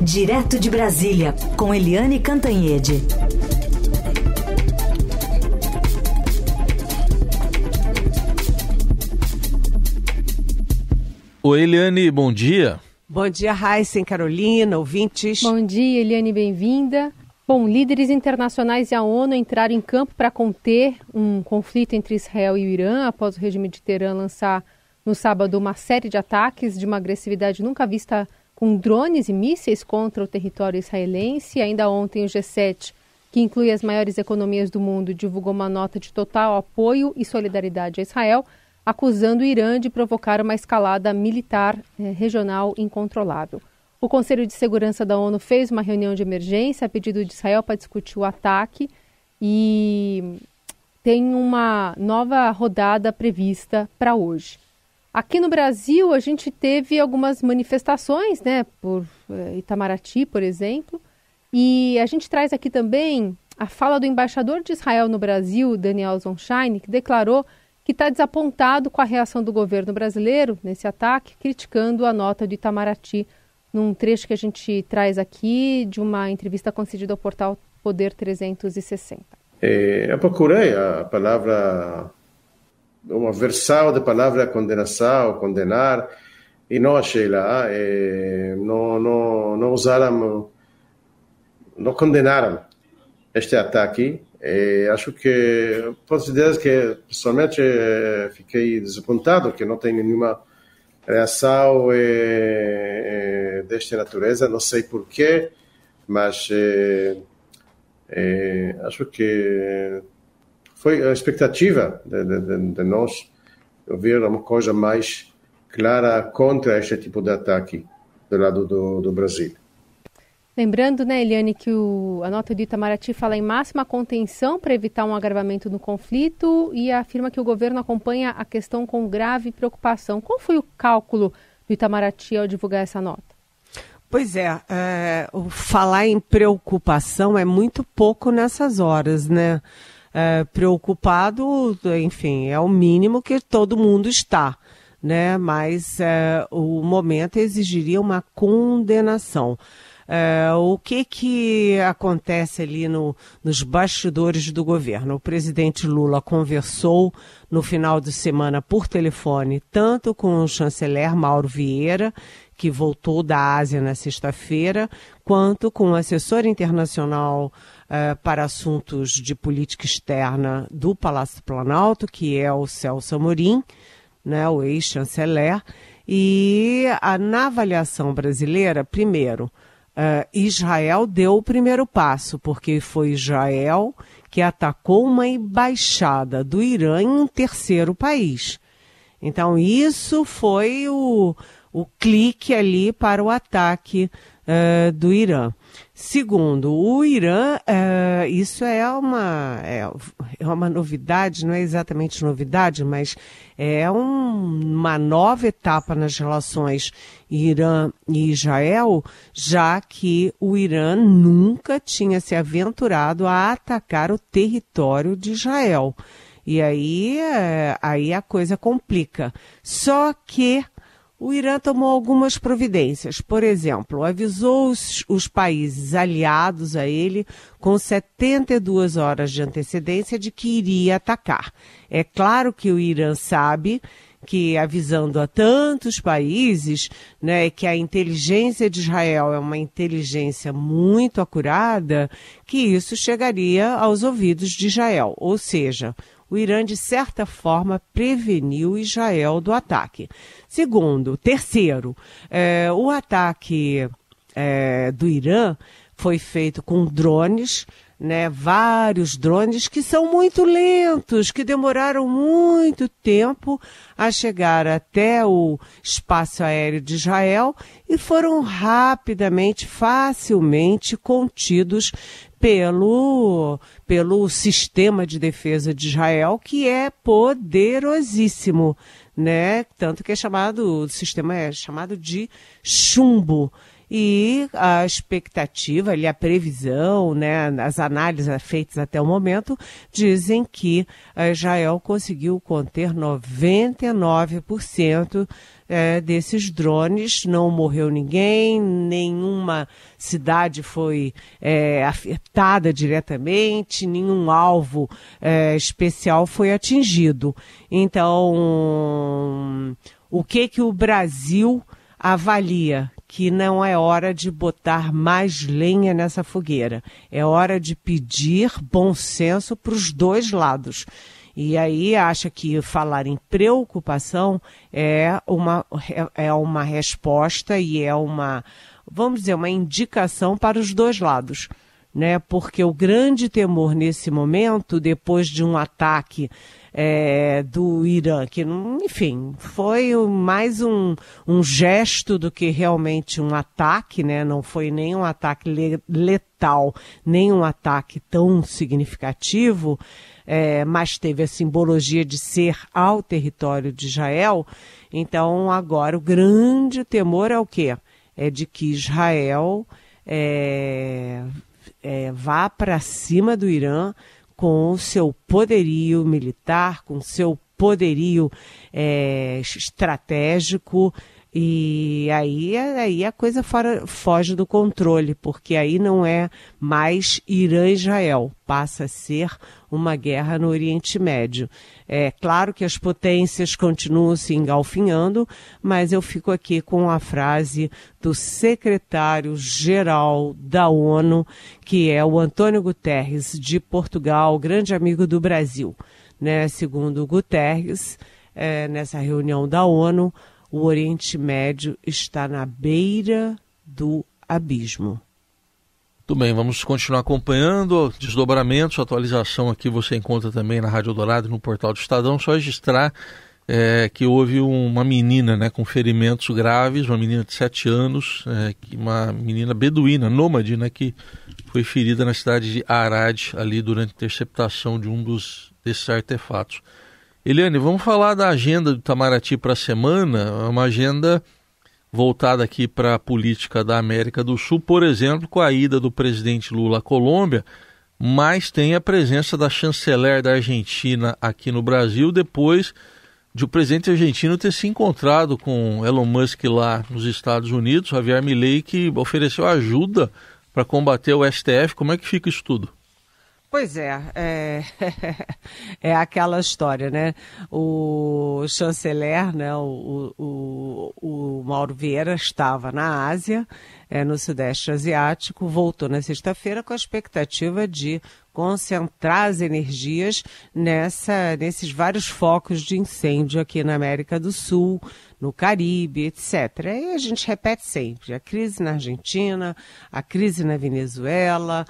Direto de Brasília, com Eliane Cantanhede. Oi, Eliane, bom dia. Bom dia, Raíssa, Carolina, ouvintes. Bom dia, Eliane, bem-vinda. Bom, líderes internacionais e a ONU entraram em campo para conter um conflito entre Israel e o Irã, após o regime de Teherã lançar no sábado uma série de ataques de uma agressividade nunca vista com drones e mísseis contra o território israelense. Ainda ontem o G7, que inclui as maiores economias do mundo, divulgou uma nota de total apoio e solidariedade a Israel, acusando o Irã de provocar uma escalada militar regional incontrolável. O Conselho de Segurança da ONU fez uma reunião de emergência a pedido de Israel para discutir o ataque e tem uma nova rodada prevista para hoje. Aqui no Brasil, a gente teve algumas manifestações, por Itamaraty, por exemplo, e a gente traz aqui também a fala do embaixador de Israel no Brasil, Daniel Zonshine, que declarou que está desapontado com a reação do governo brasileiro nesse ataque, criticando a nota do Itamaraty, num trecho que a gente traz aqui de uma entrevista concedida ao portal Poder 360. Eu procurei a palavra, uma versão da palavra condenação, condenar, e não achei lá. Não usaram, não condenaram este ataque. Acho que, posso dizer que pessoalmente fiquei desapontado que não tem nenhuma reação desta natureza, não sei porquê, mas acho que foi a expectativa de nós ouvir uma coisa mais clara contra este tipo de ataque do lado do Brasil. Lembrando, Eliane, que a nota do Itamaraty fala em máxima contenção para evitar um agravamento no conflito e afirma que o governo acompanha a questão com grave preocupação. Qual foi o cálculo do Itamaraty ao divulgar essa nota? Pois o falar em preocupação é muito pouco nessas horas, né? Preocupado, enfim, é o mínimo que todo mundo está, né? Mas o momento exigiria uma condenação. O que acontece ali nos bastidores do governo? O presidente Lula conversou no final de semana por telefone, tanto com o chanceler Mauro Vieira, que voltou da Ásia na sexta-feira, quanto com o assessor internacional para assuntos de política externa do Palácio do Planalto, que é o Celso Amorim, né, o ex-chanceler. E na avaliação brasileira, primeiro, Israel deu o primeiro passo, porque foi Israel que atacou uma embaixada do Irã em um terceiro país. Então, isso foi o clique ali para o ataque do Irã. Segundo, o Irã, isso é uma novidade, não é exatamente novidade, mas é uma nova etapa nas relações Irã e Israel, já que o Irã nunca tinha se aventurado a atacar o território de Israel. E aí a coisa complica. Só que o Irã tomou algumas providências. Por exemplo, avisou os países aliados a ele com 72 horas de antecedência de que iria atacar. É claro que o Irã sabe que, avisando a tantos países, né, que a inteligência de Israel é uma inteligência muito acurada, que isso chegaria aos ouvidos de Israel. Ou seja, o Irã, de certa forma, preveniu Israel do ataque. Terceiro, o ataque do Irã foi feito com drones, né, vários drones que são muito lentos, que demoraram muito tempo a chegar até o espaço aéreo de Israel e foram rapidamente, facilmente contidos pelo sistema de defesa de Israel, que é poderosíssimo, né? Tanto que o sistema é chamado de chumbo. E a expectativa, a previsão, né, as análises feitas até o momento, dizem que Israel conseguiu conter 99% desses drones. Não morreu ninguém, nenhuma cidade foi afetada diretamente, nenhum alvo especial foi atingido. Então, o que o Brasil avalia? Que não é hora de botar mais lenha nessa fogueira. É hora de pedir bom senso para os dois lados. E aí acha que falar em preocupação é uma resposta e é uma, vamos dizer, uma indicação para os dois lados, né? Porque o grande temor nesse momento, depois de um ataque do Irã, que, enfim, foi mais um gesto do que realmente um ataque, né? Não foi nem um ataque letal, nem um ataque tão significativo, mas teve a simbologia de ser ao território de Israel. Então, agora, o grande temor é o quê? É de que Israel vá para cima do Irã com o seu poderio militar, com o seu poderio estratégico, e aí a coisa foge do controle, porque aí não é mais Irã e Israel, passa a ser uma guerra no Oriente Médio. É claro que as potências continuam se engalfinhando, mas eu fico aqui com a frase do secretário-geral da ONU, que é o Antônio Guterres, de Portugal, grande amigo do Brasil, né? Segundo Guterres, nessa reunião da ONU, o Oriente Médio está na beira do abismo. Muito bem, vamos continuar acompanhando desdobramentos, atualização aqui você encontra também na Rádio Dourado e no portal do Estadão. Só registrar que houve uma menina, né, com ferimentos graves, uma menina de 7 anos, uma menina beduína, nômade, né, que foi ferida na cidade de Arad, ali durante a interceptação de um desses artefatos. Eliane, vamos falar da agenda do Itamaraty para a semana, uma agenda voltada aqui para a política da América do Sul, por exemplo, com a ida do presidente Lula à Colômbia, mas tem a presença da chanceler da Argentina aqui no Brasil, depois de o presidente argentino ter se encontrado com Elon Musk lá nos Estados Unidos, Javier Milei, que ofereceu ajuda para combater o STF. Como é que fica isso tudo? Pois é aquela história, né? O chanceler, né, o Mauro Vieira, estava na Ásia, no Sudeste Asiático, voltou na sexta-feira com a expectativa de concentrar as energias nesses vários focos de incêndio aqui na América do Sul, no Caribe, etc. E a gente repete sempre, a crise na Argentina, a crise na Venezuela,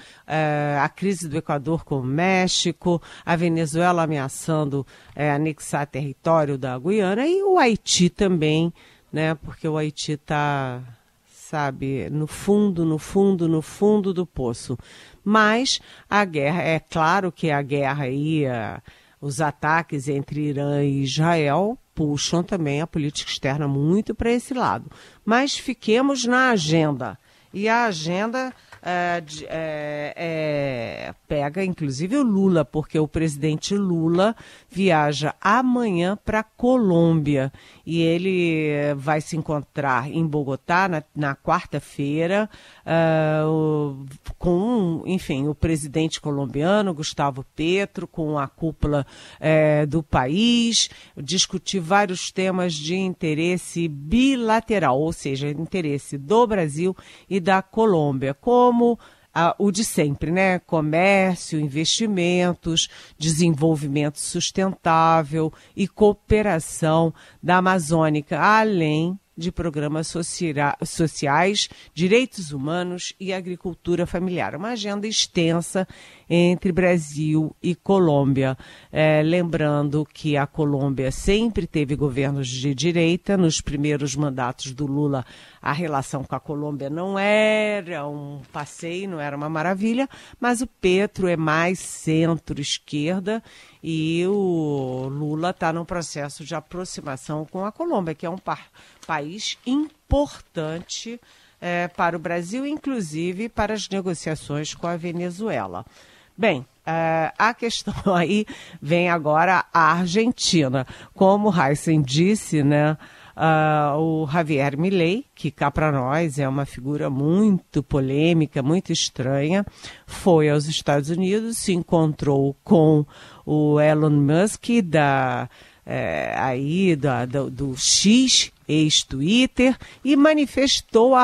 a crise do Equador com o México, a Venezuela ameaçando anexar território da Guiana e o Haiti também, né? Porque o Haiti está, sabe, no fundo do poço. Mas a guerra, é claro que a guerra aí, os ataques entre Irã e Israel puxam também a política externa muito para esse lado. Mas fiquemos na agenda. E a agenda pega inclusive o Lula, porque o presidente Lula viaja amanhã para a Colômbia e ele vai se encontrar em Bogotá na quarta-feira com, enfim, o presidente colombiano, Gustavo Petro, com a cúpula do país, discutir vários temas de interesse bilateral, ou seja, interesse do Brasil e da Colômbia, como o de sempre, né? Comércio, investimentos, desenvolvimento sustentável e cooperação da Amazônica, além de programas sociais, direitos humanos e agricultura familiar. Uma agenda extensa entre Brasil e Colômbia. Lembrando que a Colômbia sempre teve governos de direita. Nos primeiros mandatos do Lula, a relação com a Colômbia não era um passeio, não era uma maravilha, mas o Petro é mais centro-esquerda e o Lula está num processo de aproximação com a Colômbia, que é um país importante para o Brasil, inclusive para as negociações com a Venezuela. Bem, a questão aí vem agora a Argentina. Como o Heisen disse, né, o Javier Milei, que cá para nós é uma figura muito polêmica, muito estranha, foi aos Estados Unidos, se encontrou com o Elon Musk do X, ex-Twitter, e manifestou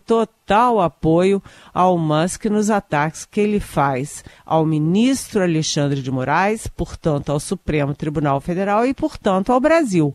total apoio ao Musk nos ataques que ele faz ao ministro Alexandre de Moraes, portanto ao Supremo Tribunal Federal e, portanto, ao Brasil.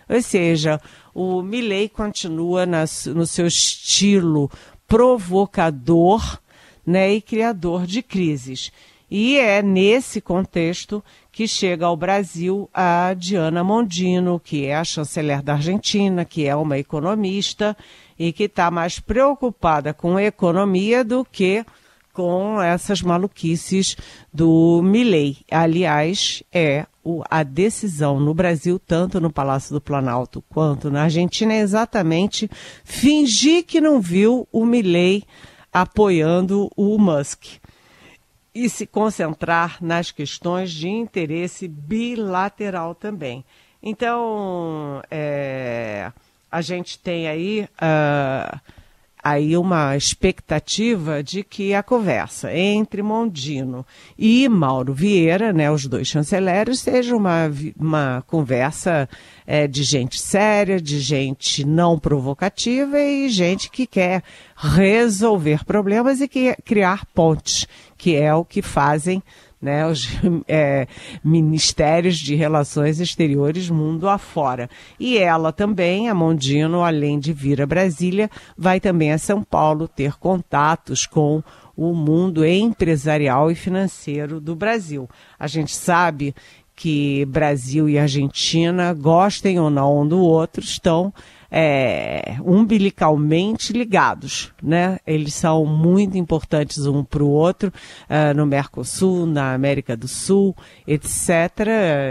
Ou seja, o Milei continua no seu estilo provocador, né, e criador de crises. E é nesse contexto que chega ao Brasil a Diana Mondino, que é a chanceler da Argentina, que é uma economista e que está mais preocupada com a economia do que com essas maluquices do Milei. Aliás, a decisão no Brasil, tanto no Palácio do Planalto quanto na Argentina, é exatamente fingir que não viu o Milei apoiando o Musk e se concentrar nas questões de interesse bilateral também. Então, a gente tem aí uma expectativa de que a conversa entre Mondino e Mauro Vieira, né, os dois chanceleres, seja uma conversa de gente séria, de gente não provocativa e gente que quer resolver problemas e criar pontes, que é o que fazem, né, os ministérios de relações exteriores mundo afora. E ela também, a Mondino, além de vir a Brasília, vai também a São Paulo ter contatos com o mundo empresarial e financeiro do Brasil. A gente sabe que Brasil e Argentina, gostem ou não um do outro, estão umbilicalmente ligados, né? Eles são muito importantes um para o outro, no Mercosul, na América do Sul, etc.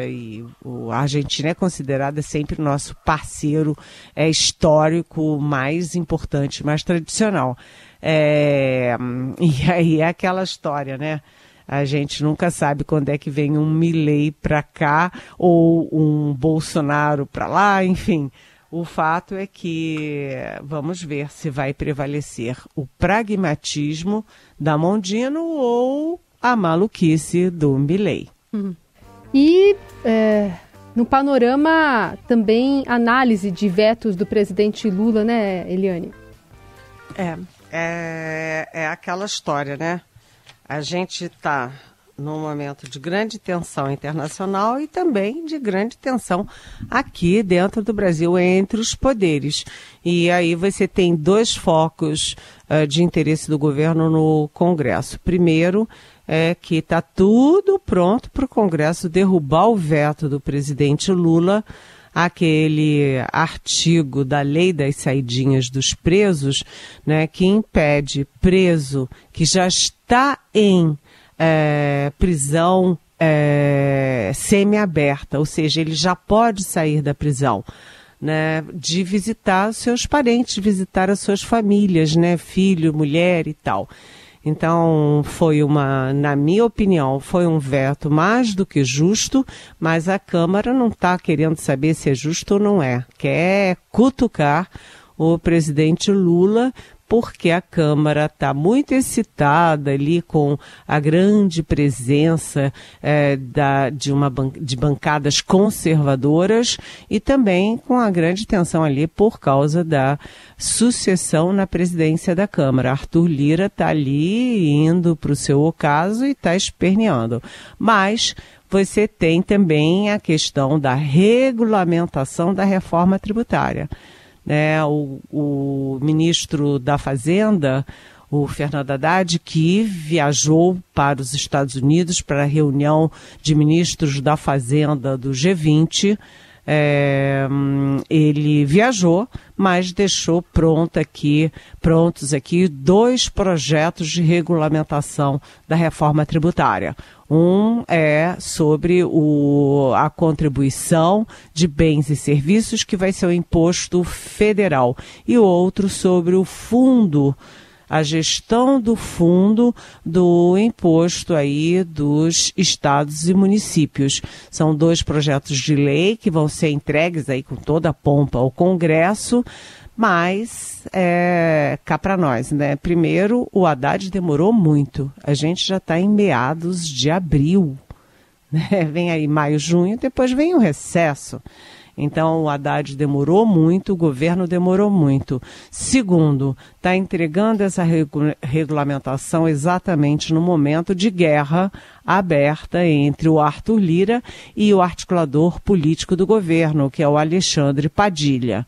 E a Argentina é considerada sempre nosso parceiro histórico mais importante, mais tradicional. E aí é aquela história, né? A gente nunca sabe quando é que vem um Milei para cá ou um Bolsonaro para lá, enfim. O fato é que vamos ver se vai prevalecer o pragmatismo da Mondino ou a maluquice do Milei. E no panorama também análise de vetos do presidente Lula, né, Eliane? É aquela história, né? A gente está num momento de grande tensão internacional e também de grande tensão aqui dentro do Brasil entre os poderes. E aí você tem dois focos de interesse do governo no Congresso. Primeiro, que está tudo pronto para o Congresso derrubar o veto do presidente Lula, aquele artigo da lei das saidinhas dos presos, né, que impede preso que já está em prisão semiaberta, ou seja, ele já pode sair da prisão, né, de visitar seus parentes, visitar as suas famílias, né, filho, mulher e tal. Então, na minha opinião, foi um veto mais do que justo, mas a Câmara não está querendo saber se é justo ou não é. Quer cutucar o presidente Lula, porque a Câmara está muito excitada ali com a grande presença de bancadas conservadoras e também com a grande tensão ali por causa da sucessão na presidência da Câmara. Arthur Lira está ali indo para o seu ocaso e está esperneando. Mas você tem também a questão da regulamentação da reforma tributária. O ministro da Fazenda, o Fernando Haddad, que viajou para os Estados Unidos para a reunião de ministros da Fazenda do G20, ele viajou, mas deixou prontos aqui 2 projetos de regulamentação da reforma tributária. Um é sobre a contribuição de bens e serviços, que vai ser o imposto federal, e o outro sobre o fundo a gestão do fundo do imposto aí dos estados e municípios. São 2 projetos de lei que vão ser entregues aí com toda a pompa ao Congresso, mas cá para nós, né? Primeiro, o Haddad demorou muito. A gente já está em meados de abril, né? Vem aí maio, junho, depois vem o recesso. Então, o Haddad demorou muito, o governo demorou muito. Segundo, está entregando essa regulamentação exatamente no momento de guerra aberta entre o Arthur Lira e o articulador político do governo, que é o Alexandre Padilha.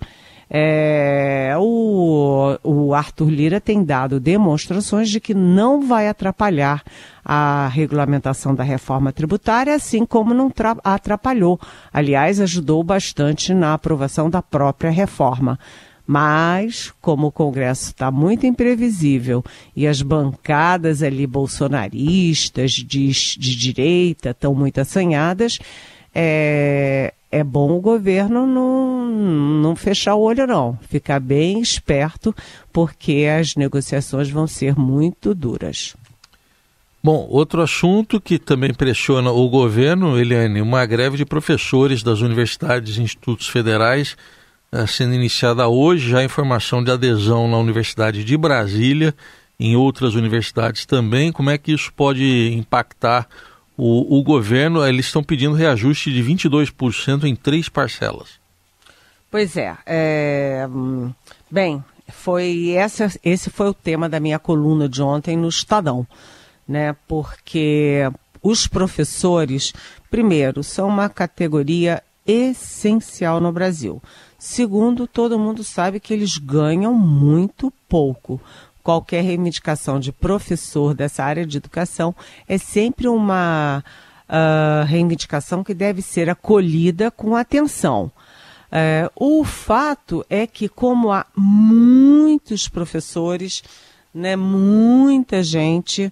O Arthur Lira tem dado demonstrações de que não vai atrapalhar a regulamentação da reforma tributária, assim como não atrapalhou. Aliás, ajudou bastante na aprovação da própria reforma. Mas, como o Congresso está muito imprevisível e as bancadas ali bolsonaristas de direita estão muito assanhadas, é bom o governo não fechar o olho, não. Ficar bem esperto, porque as negociações vão ser muito duras. Bom, outro assunto que também pressiona o governo, Eliane, uma greve de professores das universidades e institutos federais sendo iniciada hoje, já a informação de adesão na Universidade de Brasília, em outras universidades também. Como é que isso pode impactar o governo? Eles estão pedindo reajuste de 22% em 3 parcelas. Pois bem, esse foi o tema da minha coluna de ontem no Estadão, né? Porque os professores, primeiro, são uma categoria essencial no Brasil. Segundo, todo mundo sabe que eles ganham muito pouco. Qualquer reivindicação de professor dessa área de educação é sempre uma reivindicação que deve ser acolhida com atenção. O fato é que, como há muitos professores, né, muita gente,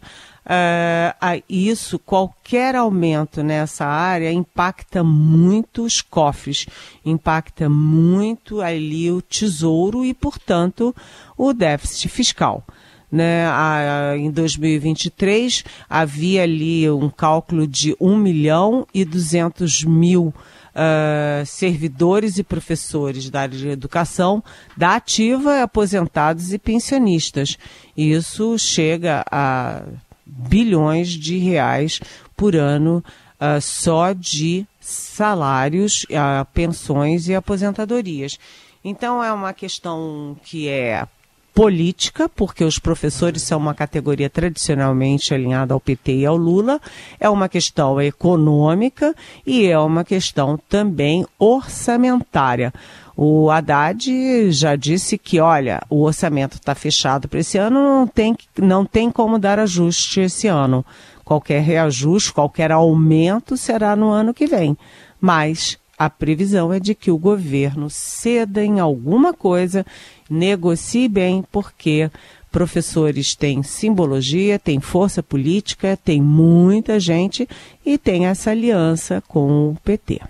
qualquer aumento nessa área impacta muito os cofres, impacta muito ali o tesouro e, portanto, o déficit fiscal. Né? Em 2023 havia ali um cálculo de 1.200.000 servidores e professores da área de educação, da ativa, aposentados e pensionistas. Isso chega a bilhões de reais por ano só de salários, pensões e aposentadorias. Então é uma questão que é política, porque os professores são uma categoria tradicionalmente alinhada ao PT e ao Lula, é uma questão econômica e é uma questão também orçamentária. O Haddad já disse que, olha, o orçamento está fechado para esse ano, não tem como dar ajuste esse ano. Qualquer reajuste, qualquer aumento será no ano que vem. Mas a previsão é de que o governo ceda em alguma coisa, negocie bem, porque professores têm simbologia, têm força política, tem muita gente e tem essa aliança com o PT.